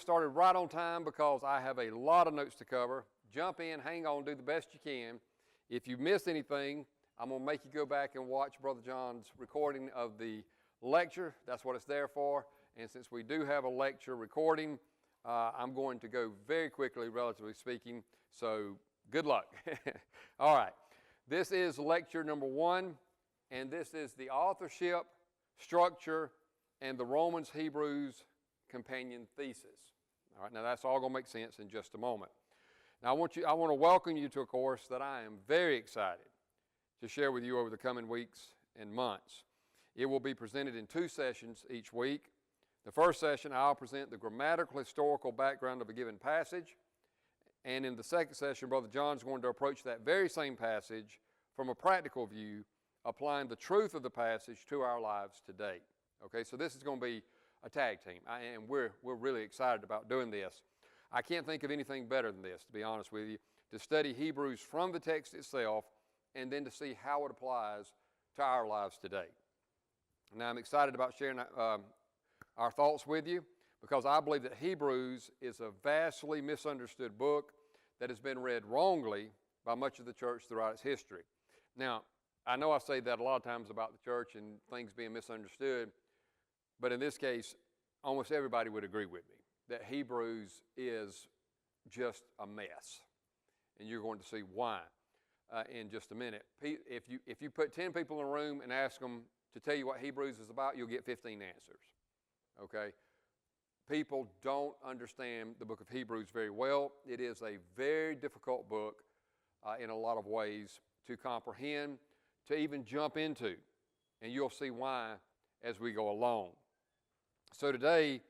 started right on time because I have a lot of notes to cover. Jump in, hang on, do the best you can. If you miss anything, I'm going to make you go back and watch Brother John's recording of the lecture. That's what it's there for. And since we do have a lecture recording, I'm going to go very quickly, relatively speaking. So good luck. All right. This is lecture number 1, and this is the authorship, structure, and the Romans-Hebrews companion thesis. All right, now that's all going to make sense in just a moment. Now I want to welcome you to a course that I am very excited to share with you over the coming weeks and months. It will be presented in 2 sessions each week. The first session, I'll present the grammatical historical background of a given passage, and in the second session, Brother John's going to approach that very same passage from a practical view, applying the truth of the passage to our lives today. Okay, so this is going to be a tag team, and we're really excited about doing this. I can't think of anything better than this, to be honest with you, to study Hebrews from the text itself and then to see how it applies to our lives today. Now, I'm excited about sharing our thoughts with you because I believe that Hebrews is a vastly misunderstood book that has been read wrongly by much of the church throughout its history. Now, I know I say that a lot of times about the church and things being misunderstood, but in this case, almost everybody would agree with me that Hebrews is just a mess. And you're going to see why in just a minute. If you put 10 people in a room and ask them to tell you what Hebrews is about, you'll get 15 answers. Okay? People don't understand the book of Hebrews very well. It is a very difficult book in a lot of ways to comprehend, to even jump into. And you'll see why as we go along. So today,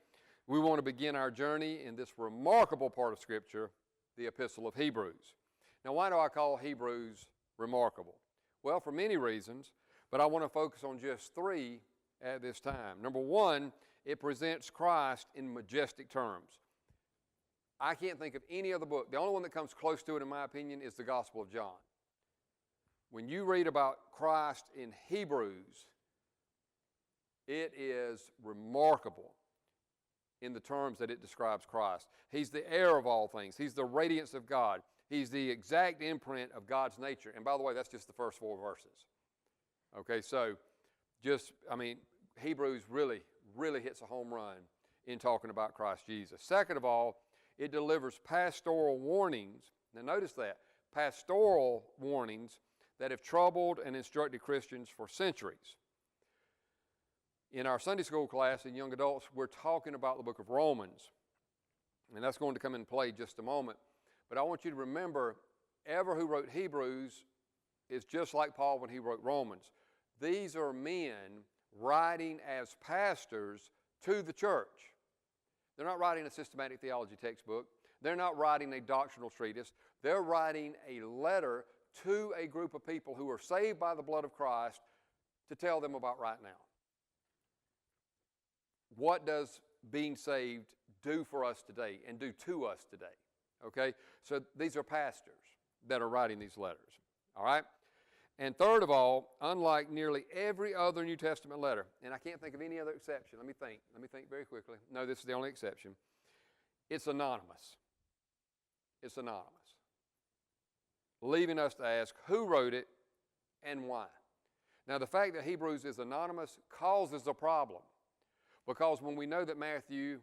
we want to begin our journey in this remarkable part of Scripture, the Epistle of Hebrews. Now, why do I call Hebrews remarkable? Well, for many reasons, but I want to focus on just 3 at this time. Number 1, it presents Christ in majestic terms. I can't think of any other book. The only one that comes close to it, in my opinion, is the Gospel of John. When you read about Christ in Hebrews, it is remarkable in the terms that it describes Christ. He's the heir of all things. He's the radiance of God. He's the exact imprint of God's nature. And by the way, that's just the first 4 verses. Okay, so Hebrews really hits a home run in talking about Christ Jesus. Second of all, it delivers pastoral warnings. Now notice that. Pastoral warnings that have troubled and instructed Christians for centuries. In our Sunday school class in young adults, we're talking about the book of Romans. And that's going to come into play in just a moment. But I want you to remember, ever who wrote Hebrews is just like Paul when he wrote Romans. These are men writing as pastors to the church. They're not writing a systematic theology textbook. They're not writing a doctrinal treatise. They're writing a letter to a group of people who are saved by the blood of Christ to tell them about right now. What does being saved do for us today and do to us today? Okay? So these are pastors that are writing these letters. All right? And third of all, unlike nearly every other New Testament letter, and I can't think of any other exception. Let me think very quickly. No, this is the only exception. It's anonymous. It's anonymous. Leaving us to ask who wrote it and why. Now, the fact that Hebrews is anonymous causes a problem. Because when we know that Matthew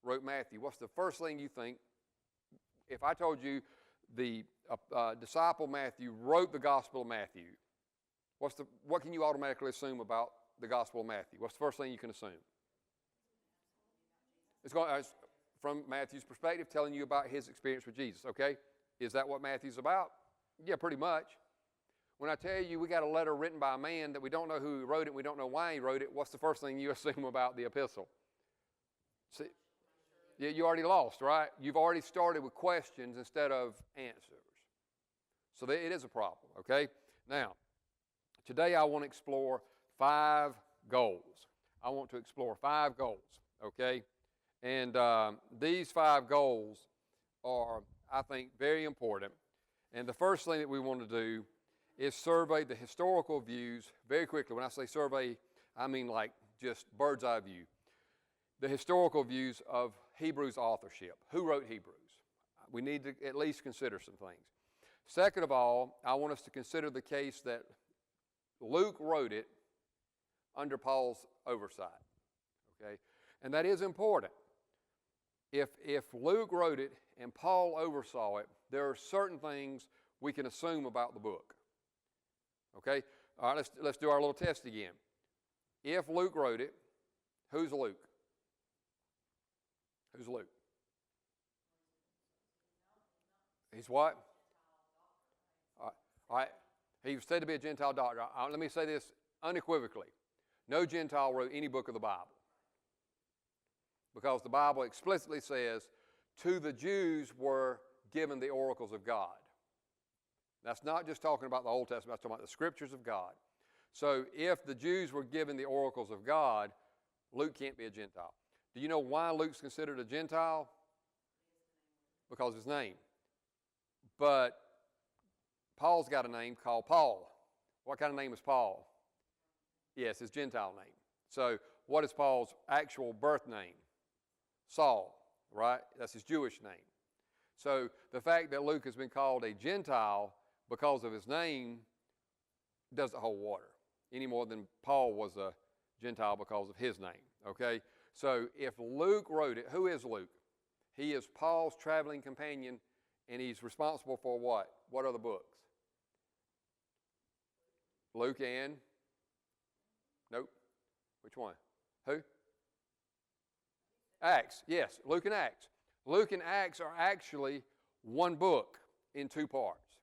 wrote Matthew, what's the first thing you think? If I told you the disciple Matthew wrote the Gospel of Matthew, what can you automatically assume about the Gospel of Matthew? What's the first thing you can assume? It's from Matthew's perspective, telling you about his experience with Jesus, okay? Is that what Matthew's about? Yeah, pretty much. When I tell you we got a letter written by a man that we don't know who wrote it, we don't know why he wrote it, what's the first thing you assume about the epistle? See, yeah, you already lost, right? You've already started with questions instead of answers. So it is a problem, okay? Now, today I want to explore 5 goals. I want to explore 5 goals, okay? And these 5 goals are, I think, very important. And the first thing that we want to do is survey the historical views very quickly. When I say survey, I mean like just bird's eye view. the historical views of Hebrews authorship. Who wrote Hebrews? We need to at least consider some things. Second of all, I want us to consider the case that Luke wrote it under Paul's oversight. Okay? And that is important. If Luke wrote it and Paul oversaw it, there are certain things we can assume about the book. Okay? All right, let's do our little test again. If Luke wrote it, who's Luke? Who's Luke? He's what? All right. He was said to be a Gentile doctor. Let me say this unequivocally. No Gentile wrote any book of the Bible. Because the Bible explicitly says, to the Jews were given the oracles of God. That's not just talking about the Old Testament, that's talking about the Scriptures of God. So if the Jews were given the oracles of God, Luke can't be a Gentile. Do you know why Luke's considered a Gentile? Because of his name. But Paul's got a name called Paul. What kind of name is Paul? Yes, his Gentile name. So what is Paul's actual birth name? Saul, right? That's his Jewish name. So the fact that Luke has been called a Gentile because of his name doesn't hold water any more than Paul was a Gentile because of his name, okay? So if Luke wrote it, who is Luke? He is Paul's traveling companion, and he's responsible for what? What other books? Luke and? Nope. Which one? Who? Acts, yes, Luke and Acts. Luke and Acts are actually one book in two parts.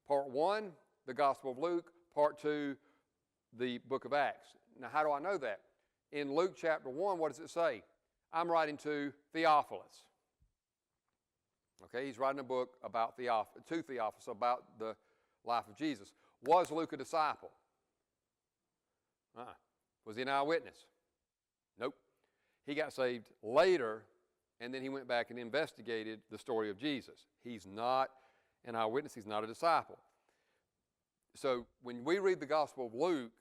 Part 1, the Gospel of Luke. Part 2, the book of Acts. Now, how do I know that? In Luke chapter 1, what does it say? I'm writing to Theophilus. Okay, he's writing a book about to Theophilus about the life of Jesus. Was Luke a disciple? Was he an eyewitness? Nope. He got saved later, and then he went back and investigated the story of Jesus. He's not an eyewitness. He's not a disciple. So when we read the Gospel of Luke,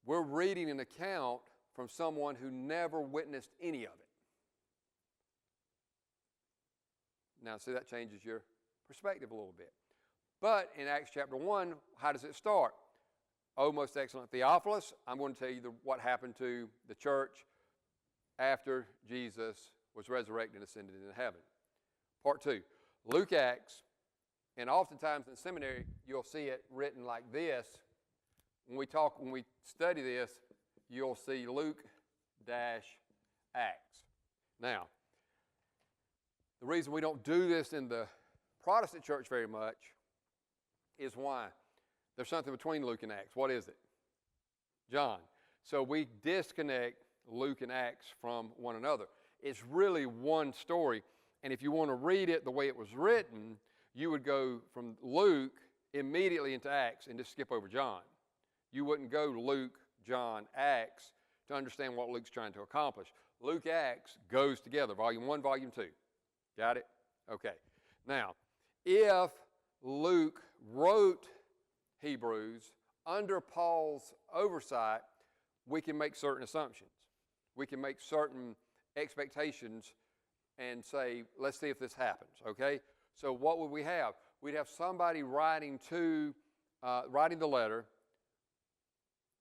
we're reading an account from someone who never witnessed any of it. Now, see, that changes your perspective a little bit. But in Acts chapter 1, how does it start? O most excellent Theophilus, I'm going to tell you what happened to the church after Jesus was resurrected and ascended into heaven. Part 2, Luke Acts, and oftentimes in seminary you'll see it written like this. When we study this, you'll see Luke-Acts. Now, the reason we don't do this in the Protestant church very much is why? There's something between Luke and Acts. What is it? John. So we disconnect Luke and Acts from one another. It's really one story. And if you want to read it the way it was written, you would go from Luke immediately into Acts and just skip over John. You wouldn't go Luke, John, Acts to understand what Luke's trying to accomplish. Luke, Acts goes together, volume 1, volume 2. Got it? Okay. Now, if Luke wrote Hebrews under Paul's oversight, we can make certain assumptions. We can make certain expectations and say, let's see if this happens, okay? So what would we have? We'd have somebody writing the letter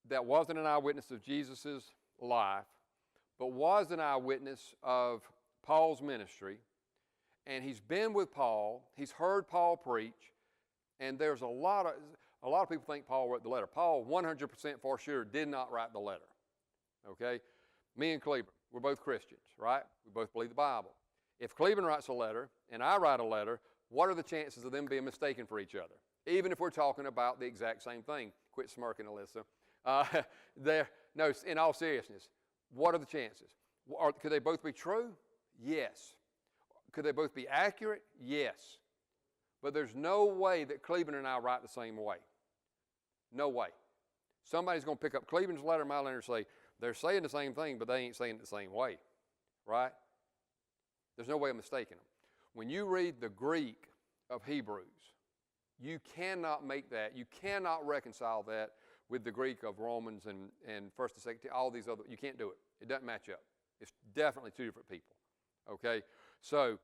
that wasn't an eyewitness of Jesus' life, but was an eyewitness of Paul's ministry, and he's been with Paul, he's heard Paul preach, and there's a lot of people think Paul wrote the letter. Paul, 100% for sure, did not write the letter, okay? Me and Cleburne, we're both Christians, right? We both believe the Bible. If Cleburne writes a letter and I write a letter, what are the chances of them being mistaken for each other? Even if we're talking about the exact same thing. Quit smirking, Alyssa. No, in all seriousness, what are the chances? Could they both be true? Yes. Could they both be accurate? Yes. But there's no way that Cleburne and I write the same way. No way. Somebody's going to pick up Cleburne's letter and my letter and say, they're saying the same thing, but they ain't saying it the same way. Right? There's no way of mistaking them. When you read the Greek of Hebrews, you cannot make that, you cannot reconcile that with the Greek of Romans and 1st and 2nd, all these other, you can't do it. It doesn't match up. It's definitely two different people, okay? So,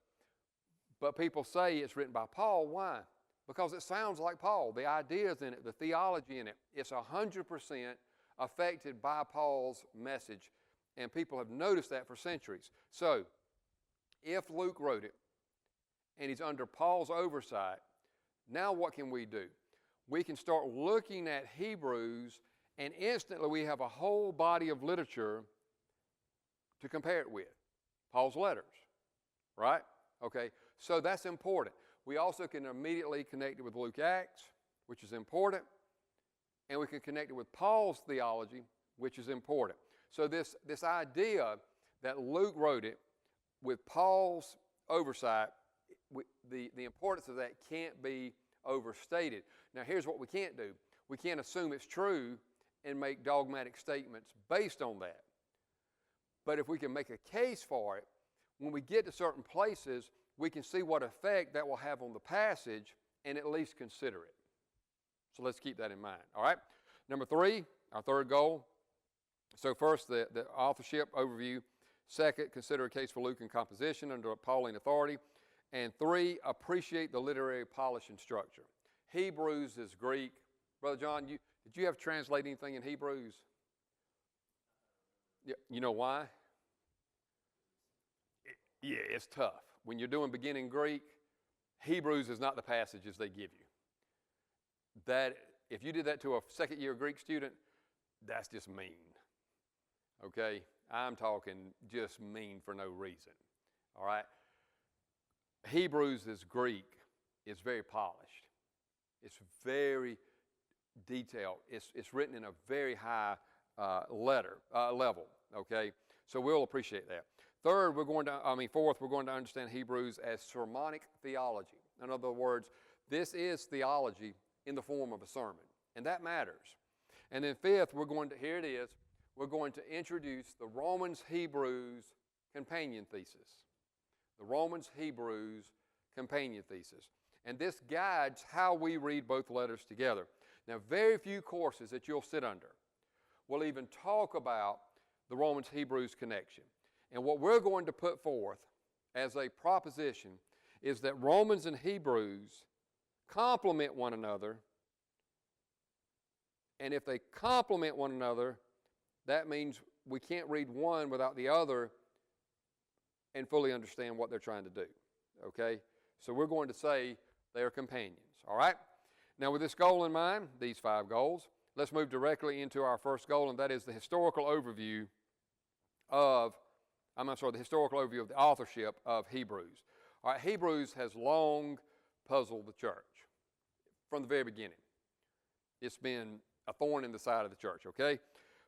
but people say it's written by Paul. Why? Because it sounds like Paul. The ideas in it, the theology in it, it's 100% affected by Paul's message, and people have noticed that for centuries. So, if Luke wrote it, and he's under Paul's oversight, now what can we do? We can start looking at Hebrews, and instantly we have a whole body of literature to compare it with. Paul's letters, right? Okay, so that's important. We also can immediately connect it with Luke Acts, which is important, and we can connect it with Paul's theology, which is important. So this idea that Luke wrote it with Paul's oversight, the importance of that can't be overstated. Now, here's what we can't do. We can't assume it's true and make dogmatic statements based on that. But if we can make a case for it, when we get to certain places, we can see what effect that will have on the passage and at least consider it. So let's keep that in mind, all right? Number 3, our third goal. So first, the authorship overview. Second, consider a case for Luke and composition under Pauline authority. And 3, appreciate the literary polish and structure. Hebrews is Greek. Brother John, did you have to translate anything in Hebrews? Yeah, you know why? It's tough. When you're doing beginning Greek, Hebrews is not the passages they give you. That, if you did that to a second-year Greek student, that's just mean. Okay? I'm talking just mean for no reason. All right? Hebrews is Greek. It's very polished. It's very detailed. It's written in a very high level. Okay? So we'll appreciate that. Fourth, we're going to understand Hebrews as sermonic theology. In other words, this is theology in the form of a sermon, and that matters. And then fifth, we're going to introduce the Romans-Hebrews companion thesis. The Romans-Hebrews companion thesis. And this guides how we read both letters together. Now, very few courses that you'll sit under will even talk about the Romans-Hebrews connection. And what we're going to put forth as a proposition is that Romans and Hebrews complement one another. And if they complement one another, that means we can't read one without the other and fully understand what they're trying to do. Okay? So we're going to say they are companions. All right? Now, with this goal in mind, these 5 goals, let's move directly into our first goal, and that is the historical overview of the authorship of Hebrews. All right, Hebrews has long puzzled the church from the very beginning. It's been a thorn in the side of the church, okay?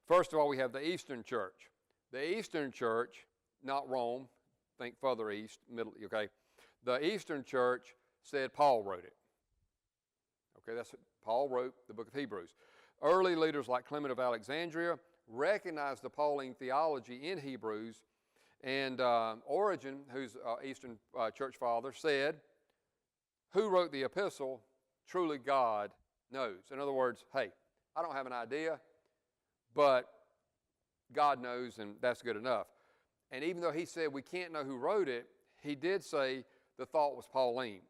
First of all, we have the Eastern Church. The Eastern Church, not Rome, think further east, middle, okay? The Eastern Church said Paul wrote it. Okay, that's what Paul wrote the book of Hebrews. Early leaders like Clement of Alexandria recognized the Pauline theology in Hebrews, and Origen, who's Eastern church father, said, who wrote the epistle? Truly God knows. In other words, hey, I don't have an idea, but God knows, and that's good enough. And even though he said we can't know who wrote it, he did say the thought was Pauline,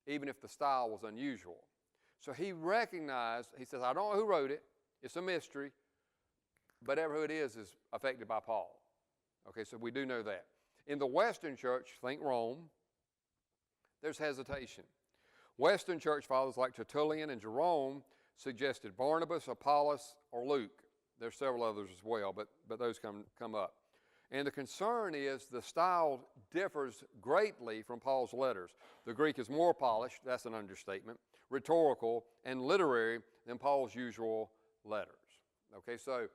even if the style was unusual. So he recognized, he says, I don't know who wrote it, it's a mystery, but whoever it is affected by Paul. Okay, so we do know that. In the Western church, think Rome, there's hesitation. Western church fathers like Tertullian and Jerome suggested Barnabas, Apollos, or Luke. There's several others as well, but those come up. And the concern is the style differs greatly from Paul's letters. The Greek is more polished, that's an understatement, rhetorical, and literary than Paul's usual letters. Okay, so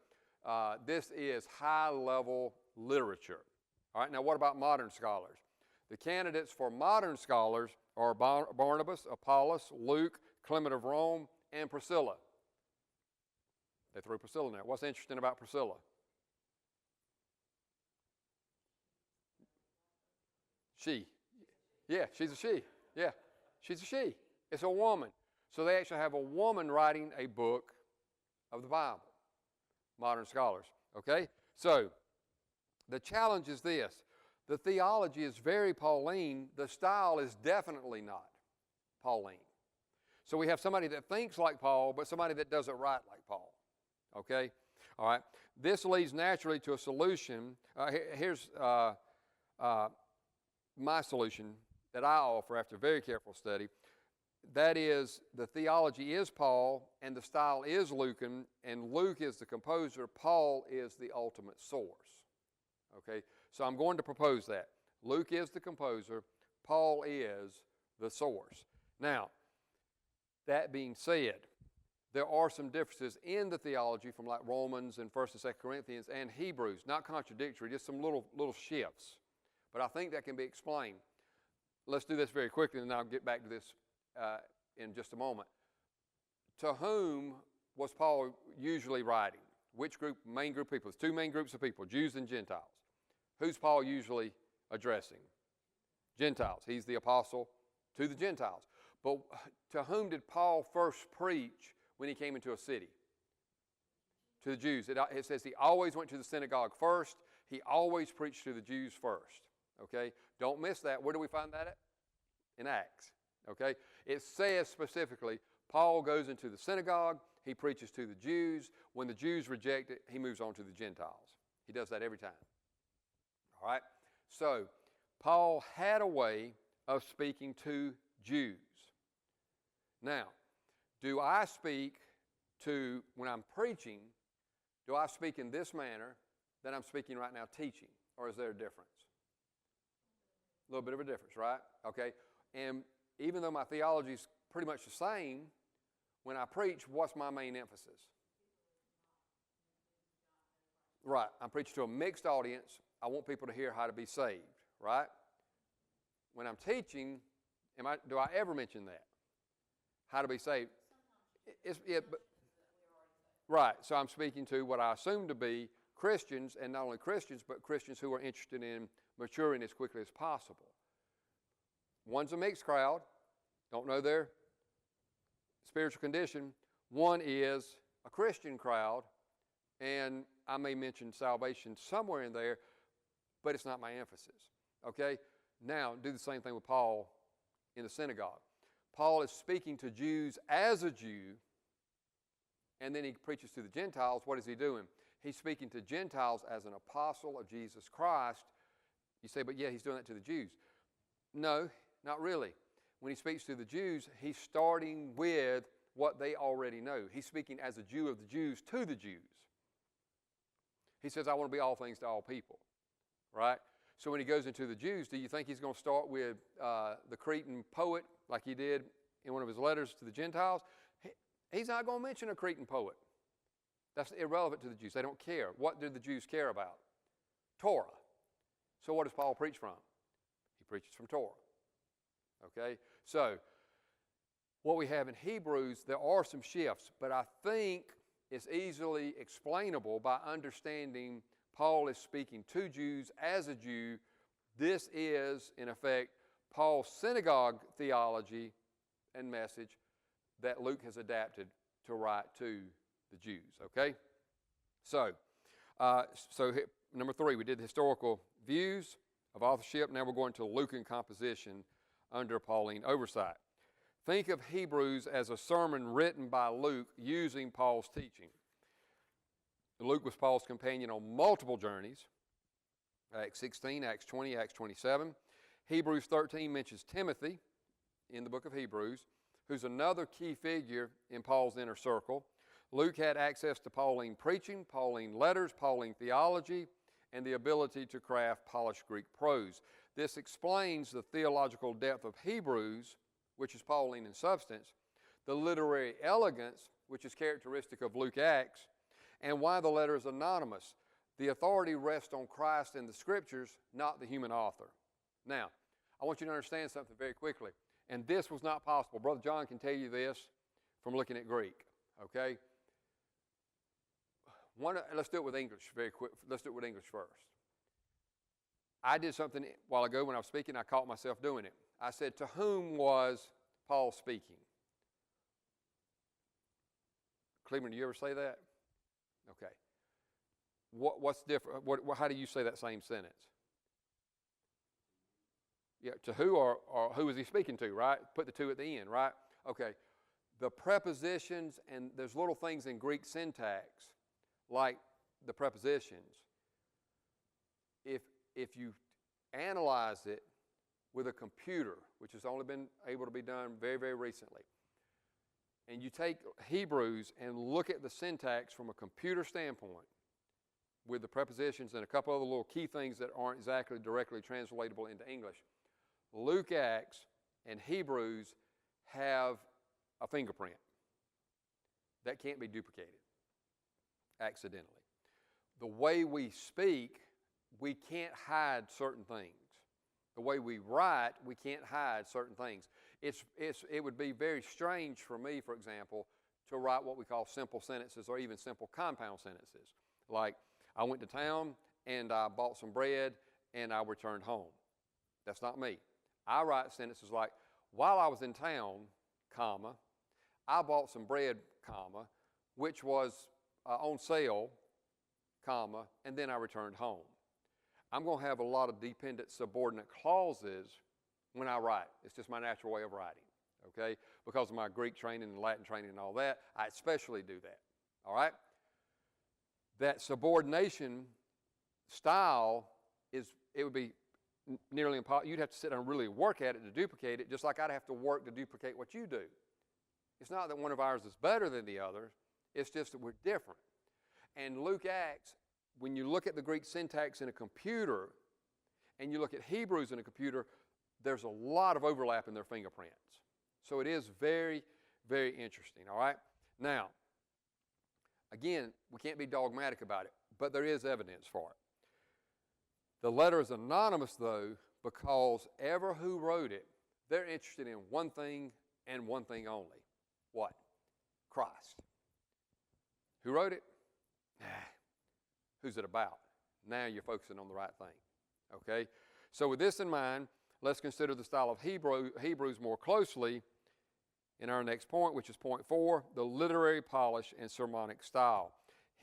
this is high-level literature. All right, now what about modern scholars? The candidates for modern scholars are Barnabas, Apollos, Luke, Clement of Rome, and Priscilla. They threw Priscilla in there. What's interesting about Priscilla? She. Yeah, she's a she. Yeah, she's a she. It's a woman. So they actually have a woman writing a book of the Bible. Modern scholars, okay? So, the challenge is this. The theology is very Pauline. The style is definitely not Pauline. So we have somebody that thinks like Paul, but somebody that doesn't write like Paul, okay? All right. This leads naturally to a solution. Here's my solution that I offer after very careful study. That is, the theology is Paul, and the style is Lucan, and Luke is the composer. Paul is the ultimate source. Okay? So I'm going to propose that. Luke is the composer. Paul is the source. Now, that being said, there are some differences in the theology from like Romans and 1st and 2nd Corinthians and Hebrews. Not contradictory, just some little shifts. But I think that can be explained. Let's do this very quickly, and then I'll get back to this in just a moment. To whom was Paul usually writing? Which group, main group of people? There's two main groups of people, Jews and Gentiles. Who's Paul usually addressing? Gentiles. He's the apostle to the Gentiles. But to whom did Paul first preach when he came into a city? To the Jews. It says he always went to the synagogue first. He always preached to the Jews first. Okay? Don't miss that. Where do we find that at? In Acts. Okay? It says specifically, Paul goes into the synagogue. He preaches to the Jews. When the Jews reject it, he moves on to the Gentiles. He does that every time. All right? So, Paul had a way of speaking to Jews. Now, do I speak to, when I'm preaching, do I speak in this manner that I'm speaking right now teaching? Or is there a difference? A little bit of a difference, right? Okay. And even though my theology is pretty much the same, when I preach, what's my main emphasis? Right. I'm preaching to a mixed audience. I want people to hear how to be saved, right? When I'm teaching, do I ever mention that? How to be saved? Right. So I'm speaking to what I assume to be Christians, and not only Christians, but Christians who are interested in maturing as quickly as possible. One's a mixed crowd, don't know their spiritual condition. One is a Christian crowd, and I may mention salvation somewhere in there, but it's not my emphasis. Okay? Now, do the same thing with Paul in the synagogue. Paul is speaking to Jews as a Jew, and then he preaches to the Gentiles. What is he doing? He's speaking to Gentiles as an apostle of Jesus Christ. You say, but yeah, he's doing that to the Jews. No, not really. When he speaks to the Jews, he's starting with what they already know. He's speaking as a Jew of the Jews to the Jews. He says, I want to be all things to all people, right? So when he goes into the Jews, do you think he's going to start with the Cretan poet like he did in one of his letters to the Gentiles? He's not going to mention a Cretan poet. That's irrelevant to the Jews. They don't care. What do the Jews care about? Torah. So what does Paul preach from? He preaches from Torah. Okay? So what we have in Hebrews, there are some shifts, but I think it's easily explainable by understanding Paul is speaking to Jews as a Jew. This is, in effect, Paul's synagogue theology and message that Luke has adapted to write to the Jews, okay? So number 3, we did the historical views of authorship. Now we're going to Lucan composition under Pauline oversight. Think of Hebrews as a sermon written by Luke using Paul's teaching. Luke was Paul's companion on multiple journeys. Acts 16, Acts 20, Acts 27. Hebrews 13 mentions Timothy in the book of Hebrews, who's another key figure in Paul's inner circle. Luke had access to Pauline preaching, Pauline letters, Pauline theology, and the ability to craft polished Greek prose. This explains the theological depth of Hebrews, which is Pauline in substance, the literary elegance, which is characteristic of Luke Acts, and why the letter is anonymous. The authority rests on Christ and the Scriptures, not the human author. Now, I want you to understand something very quickly, and this was not possible. Brother John can tell you this from looking at Greek, okay? Let's do it with English very quick. Let's do it with English first. I did something a while ago when I was speaking. I caught myself doing it. I said, to whom was Paul speaking? Cleveland, do you ever say that? Okay. What's different? How do you say that same sentence? Yeah, to who or who is he speaking to, right? Put the to at the end, right? Okay. The prepositions, and there's little things in Greek syntax, like the prepositions. If you analyze it with a computer, which has only been able to be done very, very recently, and you take Hebrews and look at the syntax from a computer standpoint with the prepositions and a couple other little key things that aren't exactly directly translatable into English, Luke, Acts, and Hebrews have a fingerprint that can't be duplicated accidentally. The way we speak, we can't hide certain things. The way we write, we can't hide certain things. It would be very strange for me, for example, to write what we call simple sentences or even simple compound sentences. Like, I went to town and I bought some bread and I returned home. That's not me. I write sentences like, while I was in town, comma, I bought some bread, comma, which was on sale, comma, and then I returned home. I'm going to have a lot of dependent subordinate clauses when I write. It's just my natural way of writing, okay? Because of my Greek training and Latin training and all that, I especially do that, all right? That subordination style it would be nearly impossible. You'd have to sit down and really work at it to duplicate it, just like I'd have to work to duplicate what you do. It's not that one of ours is better than the others. It's just that we're different. And Luke, Acts, when you look at the Greek syntax in a computer and you look at Hebrews in a computer, there's a lot of overlap in their fingerprints. So it is very, very interesting, all right? Now, again, we can't be dogmatic about it, but there is evidence for it. The letter is anonymous, though, because ever who wrote it, they're interested in one thing and one thing only. What? Christ. Who wrote it? Who's it about? Now you're focusing on the right thing. Okay? So with this in mind, let's consider the style of Hebrews more closely in our next point, which is point 4, the literary polish and sermonic style.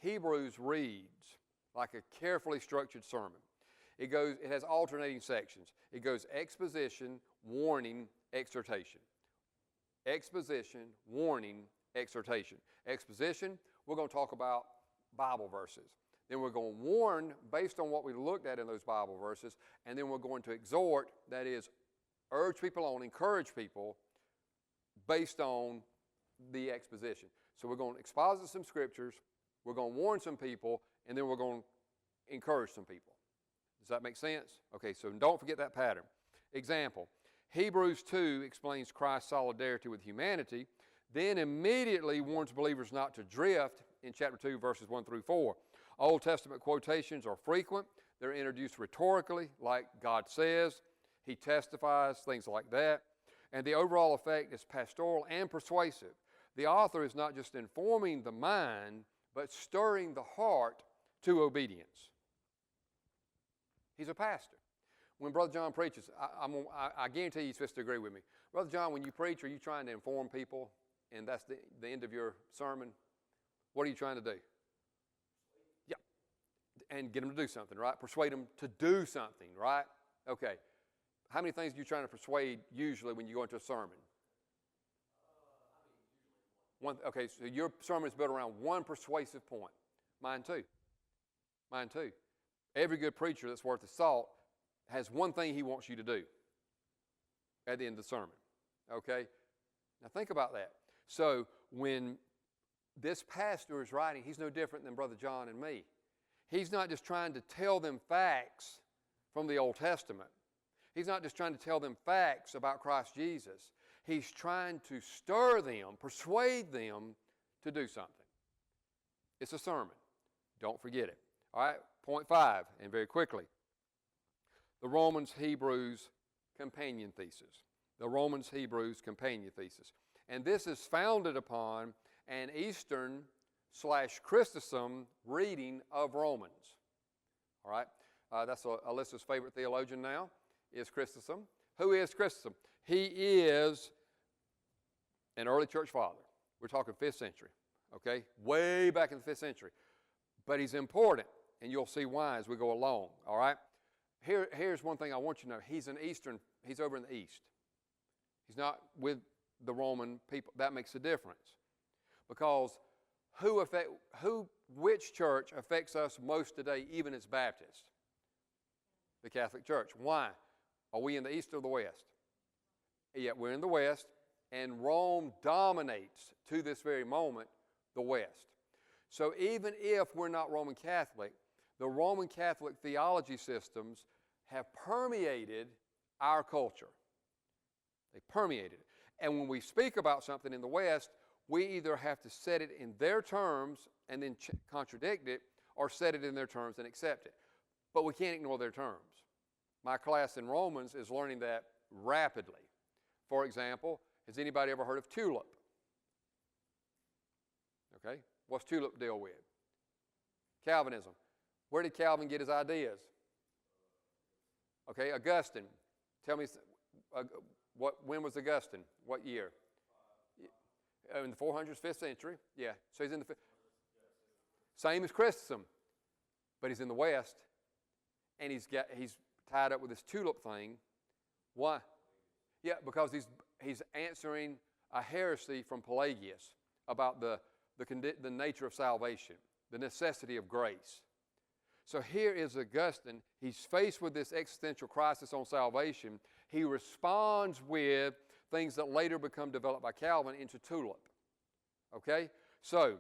Hebrews reads like a carefully structured sermon. It has alternating sections. It goes exposition, warning, exhortation. Exposition, warning, exhortation. Exposition, we're going to talk about Bible verses. Then we're going to warn based on what we looked at in those Bible verses, and then we're going to exhort, that is, urge people on, encourage people based on the exposition. So we're going to exposit some scriptures, we're going to warn some people, and then we're going to encourage some people. Does that make sense? Okay, so don't forget that pattern. Example, Hebrews 2 explains Christ's solidarity with humanity, then immediately warns believers not to drift in chapter 2, verses 1 through 4. Old Testament quotations are frequent. They're introduced rhetorically, like God says, He testifies, things like that. And the overall effect is pastoral and persuasive. The author is not just informing the mind, but stirring the heart to obedience. He's a pastor. When Brother John preaches, I guarantee he's supposed to agree with me. Brother John, when you preach, are you trying to inform people, and that's the end of your sermon? What are you trying to do? Yeah. And get them to do something, right? Persuade them to do something, right? Okay. How many things are you trying to persuade usually when you go into a sermon? One. Okay, so your sermon is built around one persuasive point. Mine too. Mine too. Every good preacher that's worth his salt has one thing he wants you to do at the end of the sermon. Okay? Now think about that. So when this pastor is writing, he's no different than Brother John and me. He's not just trying to tell them facts from the Old Testament. He's not just trying to tell them facts about Christ Jesus. He's trying to stir them, persuade them to do something. It's a sermon. Don't forget it. All right, point 5, and very quickly. The Romans-Hebrews companion thesis. The Romans-Hebrews companion thesis. And this is founded upon an Eastern/Christendom reading of Romans. All right, that's Alyssa's favorite theologian now, is Christendom. Who is Christendom? He is an early church father. We're talking 5th century, okay, way back in the 5th century. But he's important, and you'll see why as we go along, all right? Here's one thing I want you to know. He's over in the East. He's not with the Roman people. That makes a difference. Because which church affects us most today, even as Baptists? The Catholic Church. Why? Are we in the East or the West? Yeah, we're in the West, and Rome dominates, to this very moment, the West. So even if we're not Roman Catholic, the Roman Catholic theology systems have permeated our culture. They permeated it. And when we speak about something in the West, we either have to set it in their terms and then contradict it, or set it in their terms and accept it. But we can't ignore their terms. My class in Romans is learning that rapidly. For example, has anybody ever heard of tulip? Okay, what's tulip deal with? Calvinism. Where did Calvin get his ideas? Okay, Augustine. Tell me, when was Augustine? What year? In the 400s, 5th century. Yeah, so he's in the same as Chrysostom, but he's in the West, and he's tied up with this tulip thing. Why? Yeah, because he's answering a heresy from Pelagius about the nature of salvation, the necessity of grace. So here is Augustine. He's faced with this existential crisis on salvation. He responds with things that later become developed by Calvin into tulip. Okay? So,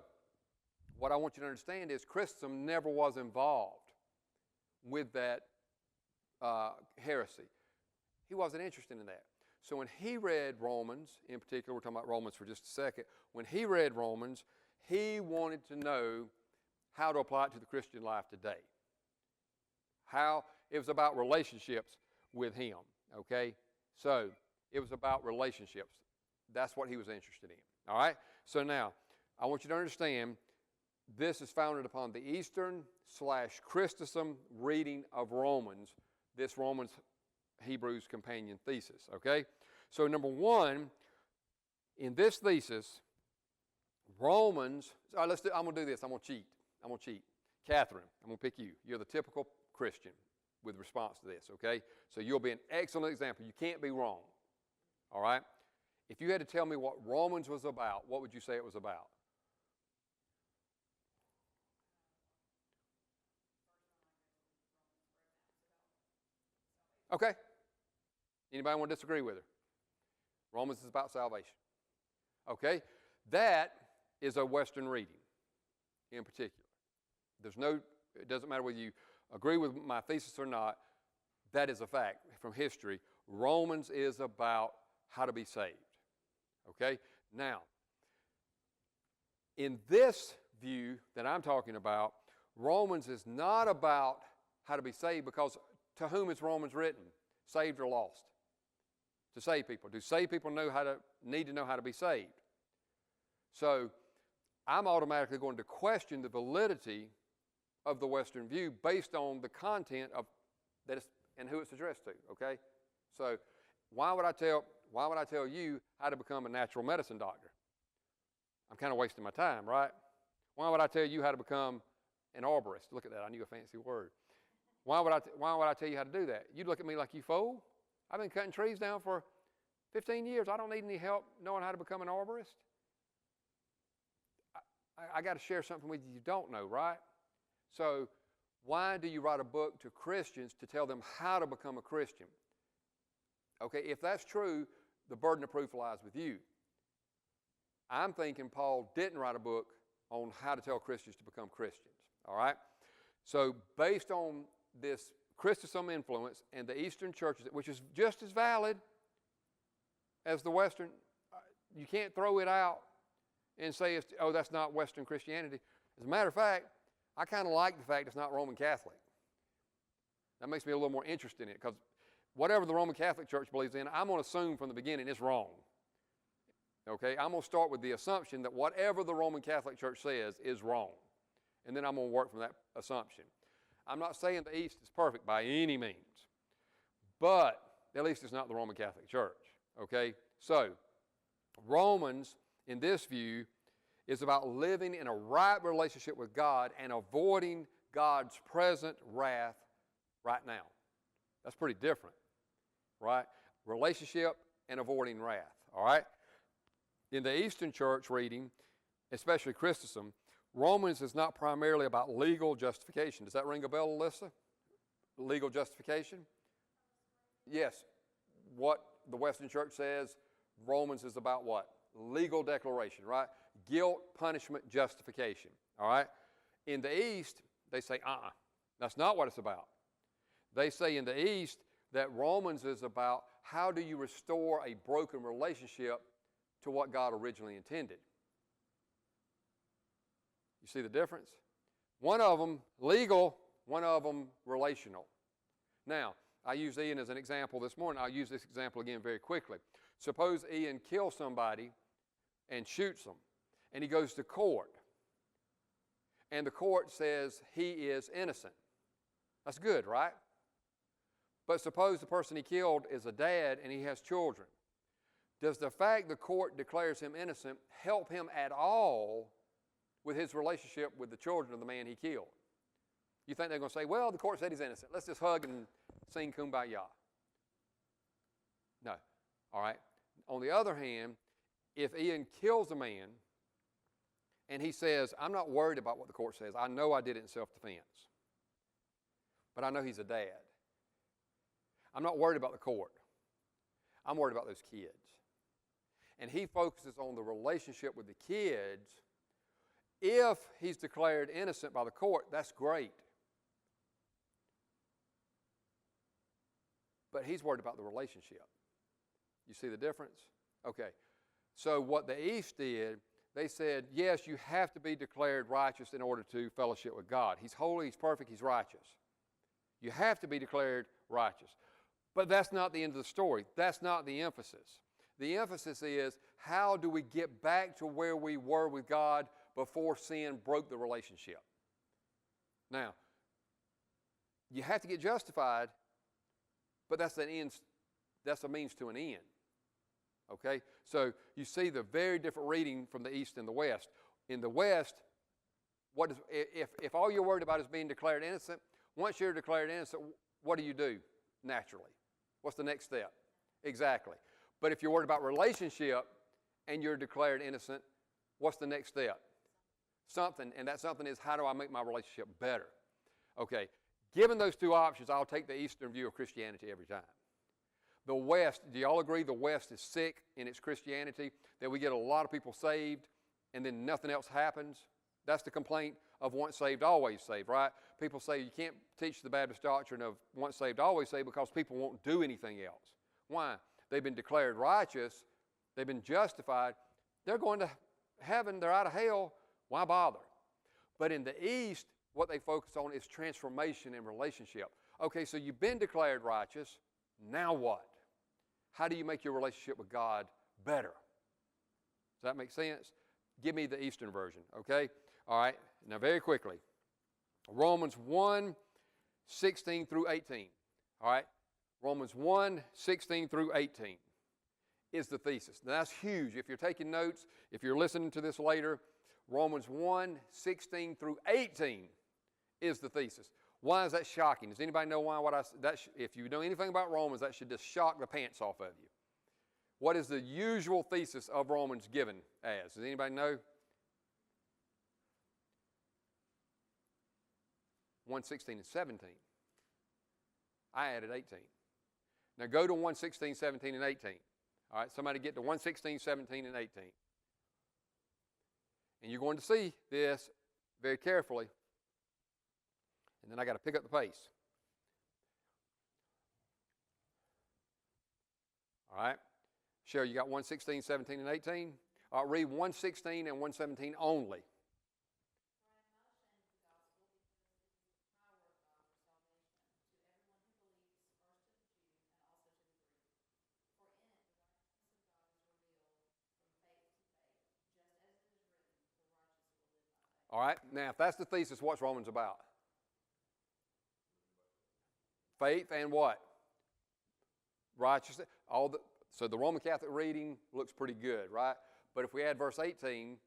what I want you to understand is Chrysostom never was involved with that heresy. He wasn't interested in that. So when he read Romans, in particular, we're talking about Romans for just a second, when he read Romans, he wanted to know how to apply it to the Christian life today. It was about relationships with him, okay? So it was about relationships. That's what he was interested in, all right? So now, I want you to understand, this is founded upon the Eastern/Chrysostom reading of Romans, this Romans-Hebrews companion thesis, okay? So number one, in this thesis, Romans, I'm going to do this. I'm going to cheat. Catherine, I'm going to pick you. You're the typical Christian with response to this, okay? So you'll be an excellent example. You can't be wrong, all right? If you had to tell me what Romans was about, what would you say it was about? Okay. Anybody want to disagree with her? Romans is about salvation. Okay? That is a Western reading in particular. It doesn't matter whether you agree with my thesis or not, that is a fact from history. Romans is about how to be saved. Okay? Now, in this view that I'm talking about, Romans is not about how to be saved, because to whom is Romans written? Saved or lost? To save people. Do saved people need to know how to be saved? So I'm automatically going to question the validity of the Western view based on the content of that and who it's addressed to. Okay, so why would I tell you how to become a natural medicine doctor? I'm kind of wasting my time, right? Why would I tell you how to become an arborist? Look at that, I knew a fancy word. Why would I tell you how to do that? You'd look at me like, you fool. I've been cutting trees down for 15 years. I don't need any help knowing how to become an arborist. I got to share something with you don't know, right? So why do you write a book to Christians to tell them how to become a Christian? Okay, if that's true, the burden of proof lies with you. I'm thinking Paul didn't write a book on how to tell Christians to become Christians, all right? So based on this Chrysostom influence and the Eastern churches, which is just as valid as the Western, you can't throw it out and say, that's not Western Christianity. As a matter of fact, I kind of like the fact it's not Roman Catholic. That makes me a little more interested in it, because whatever the Roman Catholic Church believes in, I'm going to assume from the beginning it's wrong. Okay, I'm going to start with the assumption that whatever the Roman Catholic Church says is wrong. And then I'm going to work from that assumption. I'm not saying the East is perfect by any means, but at least it's not the Roman Catholic Church, okay? So, Romans, in this view, is about living in a right relationship with God and avoiding God's present wrath right now. That's pretty different, right? Relationship and avoiding wrath, all right? In the Eastern Church reading, especially Christendom, Romans is not primarily about legal justification. Does that ring a bell, Alyssa? Legal justification? Yes. What the Western Church says, Romans is about what? Legal declaration, right? Guilt, punishment, justification, all right? In the East, they say, that's not what it's about. They say in the East that Romans is about how do you restore a broken relationship to what God originally intended. You see the difference? One of them legal, one of them relational. Now, I used Ian as an example this morning. I'll use this example again very quickly. Suppose Ian kills somebody and shoots them, and he goes to court, and the court says he is innocent. That's good, right? But suppose the person he killed is a dad and he has children. Does the fact the court declares him innocent help him at all with his relationship with the children of the man he killed? You think they're going to say, well, the court said he's innocent. Let's just hug and sing Kumbaya. No. All right. On the other hand, if Ian kills a man and he says, I'm not worried about what the court says. I know I did it in self-defense. But I know he's a dad. I'm not worried about the court. I'm worried about those kids. And he focuses on the relationship with the kids. If he's declared innocent by the court, that's great. But he's worried about the relationship. You see the difference? Okay. So what the East did, they said, yes, you have to be declared righteous in order to fellowship with God. He's holy, he's perfect, he's righteous. You have to be declared righteous. But that's not the end of the story. That's not the emphasis. The emphasis is, how do we get back to where we were with God before sin broke the relationship? Now, you have to get justified, but that's an end. That's a means to an end. Okay? So you see the very different reading from the East and the West. In the West, if all you're worried about is being declared innocent, once you're declared innocent, what do naturally? What's the next step? Exactly. But if you're worried about relationship and you're declared innocent, what's the next step? Something, and that something is, how do I make my relationship better? Okay, given those two options, I'll take the Eastern view of Christianity every time. The West, do y'all agree the West is sick in its Christianity, that we get a lot of people saved and then nothing else happens? That's the complaint of once saved, always saved, right? People say you can't teach the Baptist doctrine of once saved, always saved because people won't do anything else. Why? They've been declared righteous. They've been justified. They're going to heaven. They're out of hell. Why bother? But in the East, what they focus on is transformation and relationship. Okay, so you've been declared righteous. Now what? How do you make your relationship with God better? Does that make sense? Give me the Eastern version, okay? All right, now very quickly. Romans 1, 16 through 18. All right? Romans 1, 16 through 18 is the thesis. Now that's huge. If you're taking notes, if you're listening to this later, Romans 1, 16 through 18 is the thesis. Why is that shocking? Does anybody know why? If you know anything about Romans, that should just shock the pants off of you. What is the usual thesis of Romans given as? Does anybody know? 1, 16 and 17. I added 18. Now go to 1, 16, 17, and 18. All right, somebody get to 1, 16, 17, and 18. And you're going to see this very carefully. And then I got to pick up the pace. All right. Cheryl, you got 1, 16, 17, and 18? All right, read 1, 16 and 1, 17 only. All right, now if that's the thesis, what's Romans about? Faith and what? Righteousness. So the Roman Catholic reading looks pretty good, right? But if we add verse 18,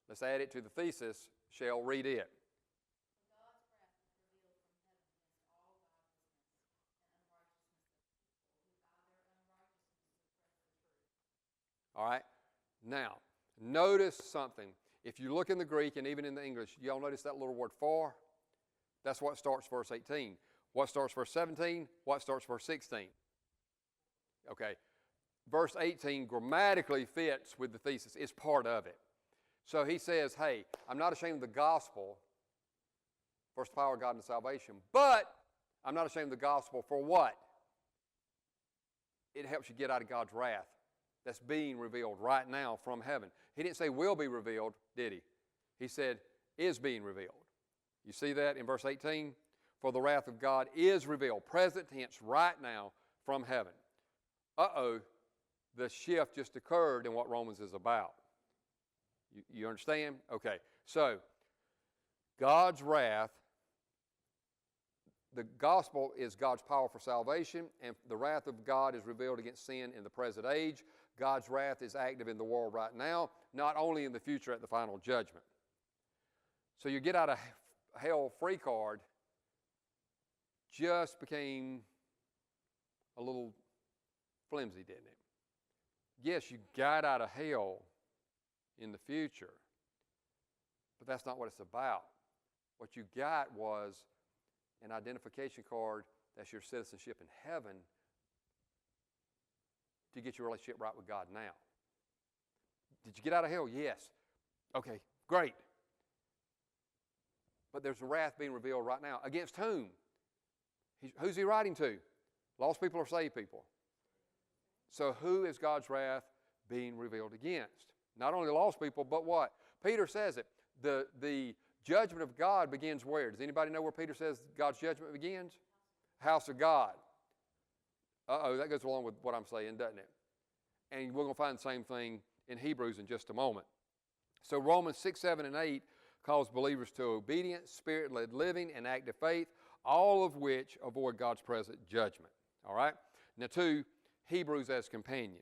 Let's add it to the thesis. Shall read it. All right. Now, notice something. If you look in the Greek and even in the English, y'all notice that little word for? That's what starts verse 18. What starts verse 17? What starts verse 16? Okay. Verse 18 grammatically fits with the thesis. It's part of it. So he says, hey, I'm not ashamed of the gospel, first power of God and salvation, but I'm not ashamed of the gospel for what? It helps you get out of God's wrath that's being revealed right now from heaven. He didn't say will be revealed, did he? He said is being revealed. You see that in verse 18? For the wrath of God is revealed, present tense, right now from heaven. Uh-oh, the shift just occurred in what Romans is about. You understand? Okay, so God's wrath, the gospel is God's power for salvation, and the wrath of God is revealed against sin in the present age. God's wrath is active in the world right now, not only in the future at the final judgment. So your get out of hell free card just became a little flimsy, didn't it? Yes, you got out of hell in the future, but that's not what it's about. What you got was an identification card that's your citizenship in heaven to get your relationship right with God now. Did you get out of hell? Yes. Okay, great. But there's wrath being revealed right now. Against whom? Who's he writing to? Lost people or saved people? So who is God's wrath being revealed against? Not only lost people, but what? Peter says it. The judgment of God begins where? Does anybody know where Peter says God's judgment begins? House of God. Uh-oh, that goes along with what I'm saying, doesn't it? And we're going to find the same thing in Hebrews in just a moment. So Romans 6, 7, and 8 calls believers to obedience, spirit-led living, and active faith, all of which avoid God's present judgment. All right? Now, 2, Hebrews as companion.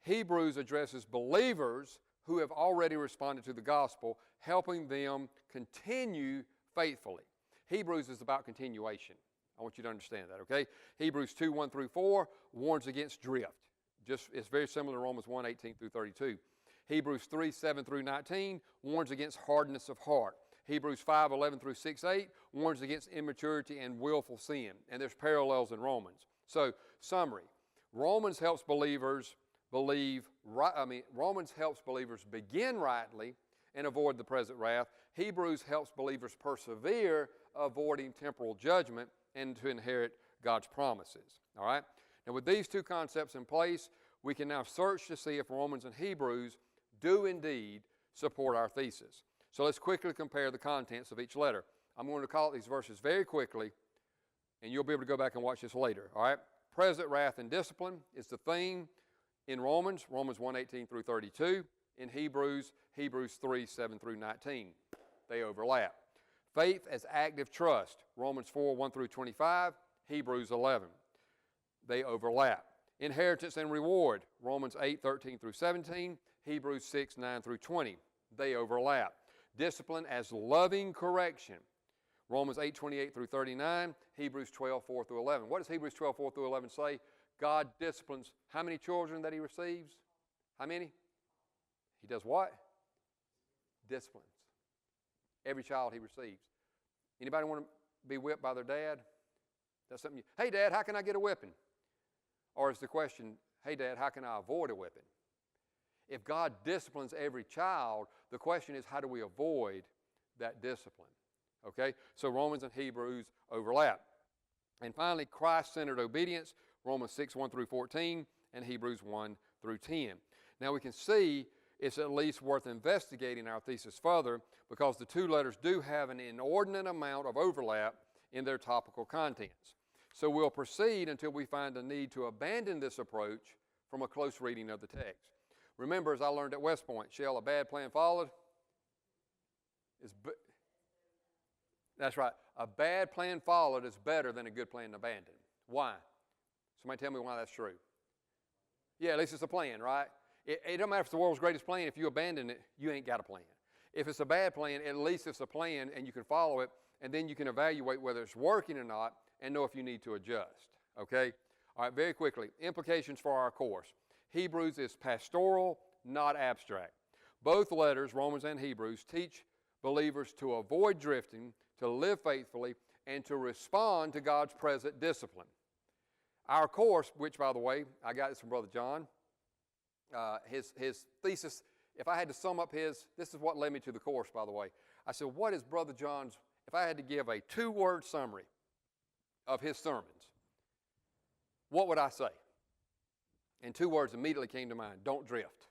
Hebrews addresses believers who have already responded to the gospel, helping them continue faithfully. Hebrews is about continuation. I want you to understand that, okay? Hebrews 2, 1 through 4 warns against drift. It's very similar to Romans 1, 18 through 32. Hebrews 3, 7 through 19 warns against hardness of heart. Hebrews 5, 11 through 6, 8 warns against immaturity and willful sin. And there's parallels in Romans. So, summary. Romans helps believers Romans helps believers begin rightly and avoid the present wrath. Hebrews helps believers persevere, avoiding temporal judgment and to inherit God's promises. All right? Now, with these two concepts in place, we can now search to see if Romans and Hebrews do indeed support our thesis. So let's quickly compare the contents of each letter. I'm going to call out these verses very quickly, and you'll be able to go back and watch this later. All right? Present wrath and discipline is the theme in Romans 1, 18 through 32. In Hebrews 3, 7 through 19. They overlap. Faith as active trust, Romans 4, 1 through 25, Hebrews 11. They overlap. Inheritance and reward, Romans 8, 13 through 17, Hebrews 6, 9 through 20. They overlap. Discipline as loving correction, Romans 8, 28 through 39, Hebrews 12, 4 through 11. What does Hebrews 12, 4 through 11 say? God disciplines how many children that he receives? How many? He does what? Disciplines. Every child he receives. Anybody want to be whipped by their dad? That's something hey Dad, how can I get a whipping? Or is the question, hey Dad, how can I avoid a whipping? If God disciplines every child, the question is, how do we avoid that discipline? Okay? So Romans and Hebrews overlap. And finally, Christ-centered obedience, Romans 6, 1 through 14, and Hebrews 1 through 10. Now we can see it's at least worth investigating our thesis further because the two letters do have an inordinate amount of overlap in their topical contents. So we'll proceed until we find a need to abandon this approach from a close reading of the text. Remember, as I learned at West Point, Shell, a bad plan followed that's right. A bad plan followed is better than a good plan abandoned. Why? Somebody tell me why that's true. Yeah, at least it's a plan, right? It don't matter if it's the world's greatest plan. If you abandon it, you ain't got a plan. If it's a bad plan, at least it's a plan and you can follow it, and then you can evaluate whether it's working or not and know if you need to adjust, okay? All right, very quickly, implications for our course. Hebrews is pastoral, not abstract. Both letters, Romans and Hebrews, teach believers to avoid drifting, to live faithfully, and to respond to God's present discipline. Our course, which, by the way, I got this from Brother John, his thesis, if I had to sum up this is what led me to the course, by the way. I said, what is Brother John's, if I had to give a 2-word summary of his sermons, what would I say? And 2 words immediately came to mind: don't drift.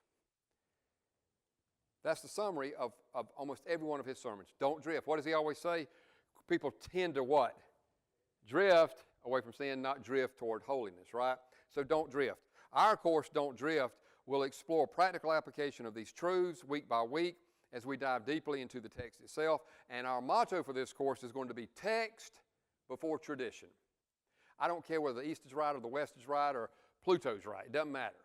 That's the summary of almost every one of his sermons. Don't drift. What does he always say? People tend to what? Drift away from sin, not drift toward holiness, right? So don't drift. Our course, Don't Drift, will explore practical application of these truths week by week as we dive deeply into the text itself. And our motto for this course is going to be text before tradition. I don't care whether the East is right or the West is right or Pluto's right. It doesn't matter.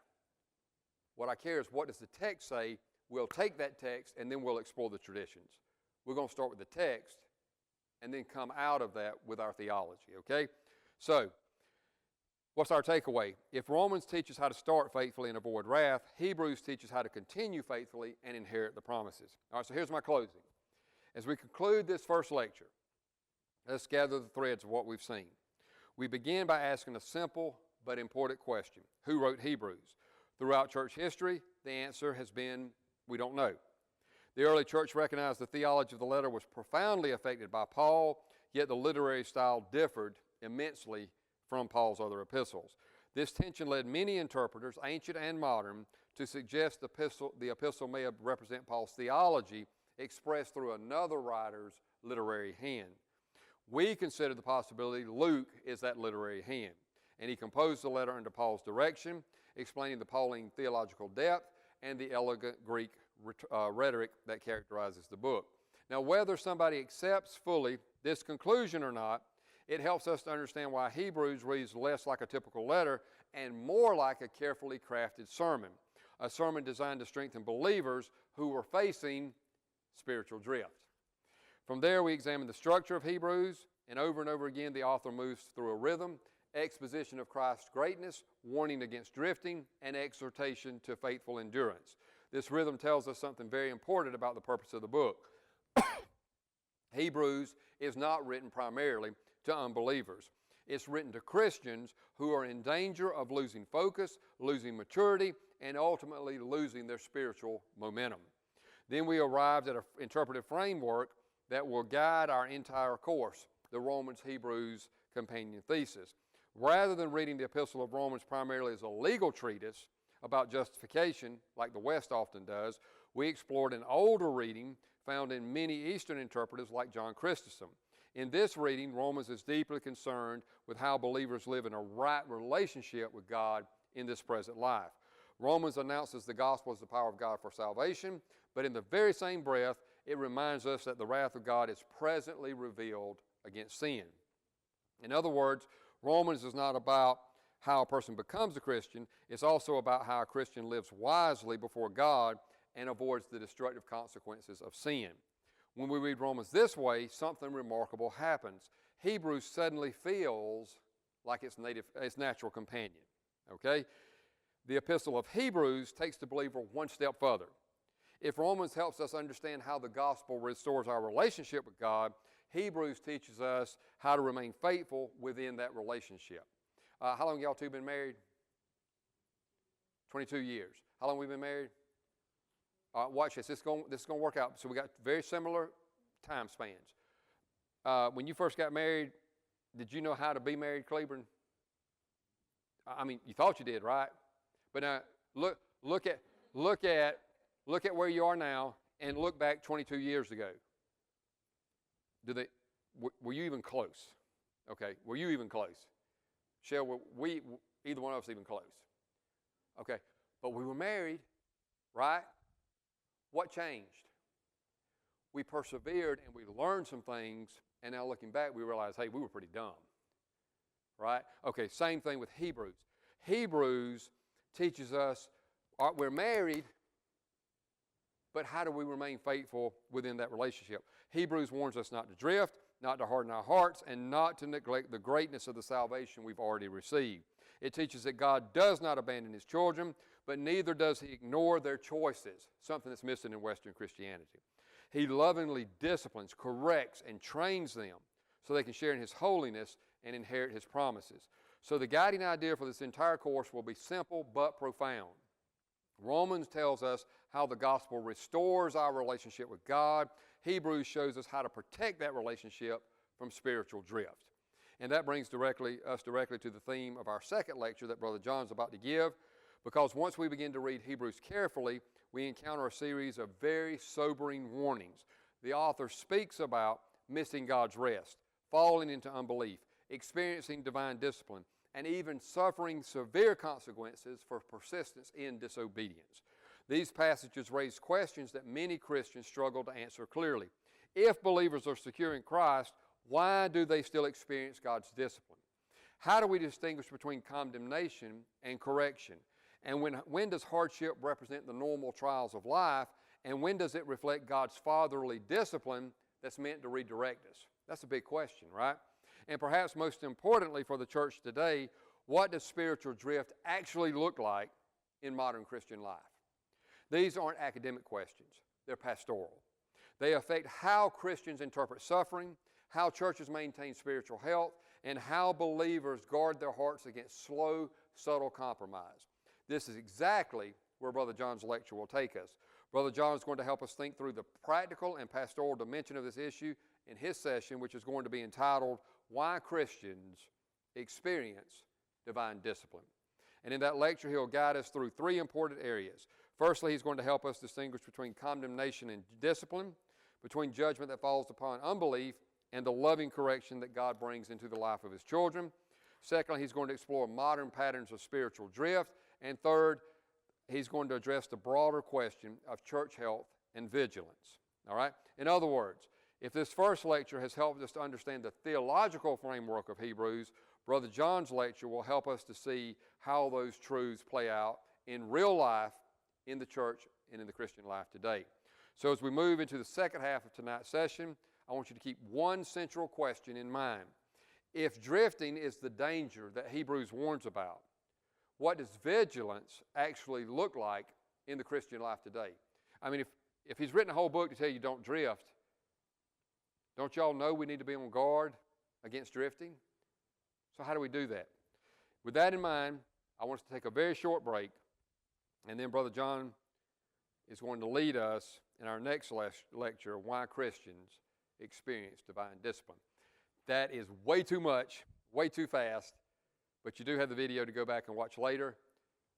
What I care is, what does the text say? We'll take that text and then we'll explore the traditions. We're going to start with the text and then come out of that with our theology, okay? So, what's our takeaway? If Romans teaches how to start faithfully and avoid wrath, Hebrews teaches how to continue faithfully and inherit the promises. All right, so here's my closing. As we conclude this first lecture, let's gather the threads of what we've seen. We begin by asking a simple but important question: who wrote Hebrews? Throughout church history, the answer has been, we don't know. The early church recognized the theology of the letter was profoundly affected by Paul, yet the literary style differed immensely from Paul's other epistles. This tension led many interpreters, ancient and modern, to suggest the epistle may represent Paul's theology expressed through another writer's literary hand. We consider the possibility Luke is that literary hand, and he composed the letter under Paul's direction, explaining the Pauline theological depth and the elegant Greek rhetoric that characterizes the book. Now, whether somebody accepts fully this conclusion or not, it helps us to understand why Hebrews reads less like a typical letter and more like a carefully crafted sermon, a sermon designed to strengthen believers who were facing spiritual drift. From there, we examine the structure of Hebrews, and over again, the author moves through a rhythm: exposition of Christ's greatness, warning against drifting, and exhortation to faithful endurance. This rhythm tells us something very important about the purpose of the book. Hebrews is not written primarily to unbelievers. It's written to Christians who are in danger of losing focus, losing maturity, and ultimately losing their spiritual momentum. Then we arrived at an interpretive framework that will guide our entire course, the Romans-Hebrews companion thesis. Rather than reading the Epistle of Romans primarily as a legal treatise about justification, like the West often does, we explored an older reading found in many Eastern interpreters like John Chrysostom. In this reading, Romans is deeply concerned with how believers live in a right relationship with God in this present life. Romans announces the gospel as the power of God for salvation, but in the very same breath, it reminds us that the wrath of God is presently revealed against sin. In other words, Romans is not about how a person becomes a Christian. It's also about how a Christian lives wisely before God and avoids the destructive consequences of sin. When we read Romans this way, something remarkable happens. Hebrews suddenly feels like its natural companion, okay? The Epistle of Hebrews takes the believer one step further. If Romans helps us understand how the gospel restores our relationship with God, Hebrews teaches us how to remain faithful within that relationship. How long y'all two been married? 22 years. How long we been married? Watch this. This is going to work out. So we got very similar time spans. When you first got married, did you know how to be married, Cleburne? I mean, you thought you did, right? But now look at where you are now, and look back 22 years ago. Were you even close? Okay, were you even close? Shell, were we, either one of us even close? Okay, but we were married, right? What changed? We persevered and we learned some things, and now looking back, we realized, hey, we were pretty dumb, right? Okay, same thing with Hebrews. Hebrews teaches us we're married, but how do we remain faithful within that relationship? Hebrews warns us not to drift, not to harden our hearts, and not to neglect the greatness of the salvation we've already received. It teaches that God does not abandon his children, but neither does he ignore their choices, something that's missing in Western Christianity. He lovingly disciplines, corrects, and trains them so they can share in his holiness and inherit his promises. So the guiding idea for this entire course will be simple but profound. Romans tells us how the gospel restores our relationship with God. Hebrews shows us how to protect that relationship from spiritual drift. And that brings us directly to the theme of our second lecture that Brother John's about to give, because once we begin to read Hebrews carefully, we encounter a series of very sobering warnings. The author speaks about missing God's rest, falling into unbelief, experiencing divine discipline, and even suffering severe consequences for persistence in disobedience. These passages raise questions that many Christians struggle to answer clearly. If believers are secure in Christ, why do they still experience God's discipline? How do we distinguish between condemnation and correction? And when does hardship represent the normal trials of life? And when does it reflect God's fatherly discipline that's meant to redirect us? That's a big question, right? And perhaps most importantly for the church today, what does spiritual drift actually look like in modern Christian life? These aren't academic questions. They're pastoral. They affect how Christians interpret suffering, how churches maintain spiritual health, and how believers guard their hearts against slow, subtle compromise. This is exactly where Brother John's lecture will take us. Brother John is going to help us think through the practical and pastoral dimension of this issue in his session, which is going to be entitled, Why Christians Experience Divine Discipline. And in that lecture, he'll guide us through three important areas. Firstly, he's going to help us distinguish between condemnation and discipline, between judgment that falls upon unbelief, and the loving correction that God brings into the life of his children. Secondly, he's going to explore modern patterns of spiritual drift. And third, he's going to address the broader question of church health and vigilance. All right? In other words, if this first lecture has helped us to understand the theological framework of Hebrews, Brother John's lecture will help us to see how those truths play out in real life in the church and in the Christian life today. So as we move into the second half of tonight's session, I want you to keep one central question in mind. If drifting is the danger that Hebrews warns about, what does vigilance actually look like in the Christian life today? I mean, if he's written a whole book to tell you don't drift, don't y'all know we need to be on guard against drifting? So how do we do that? With that in mind, I want us to take a very short break, and then Brother John is going to lead us in our next lecture, Why Christians Experience Divine Discipline. That is way too much, way too fast, but you do have the video to go back and watch later.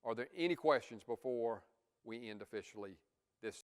Are there any questions before we end officially this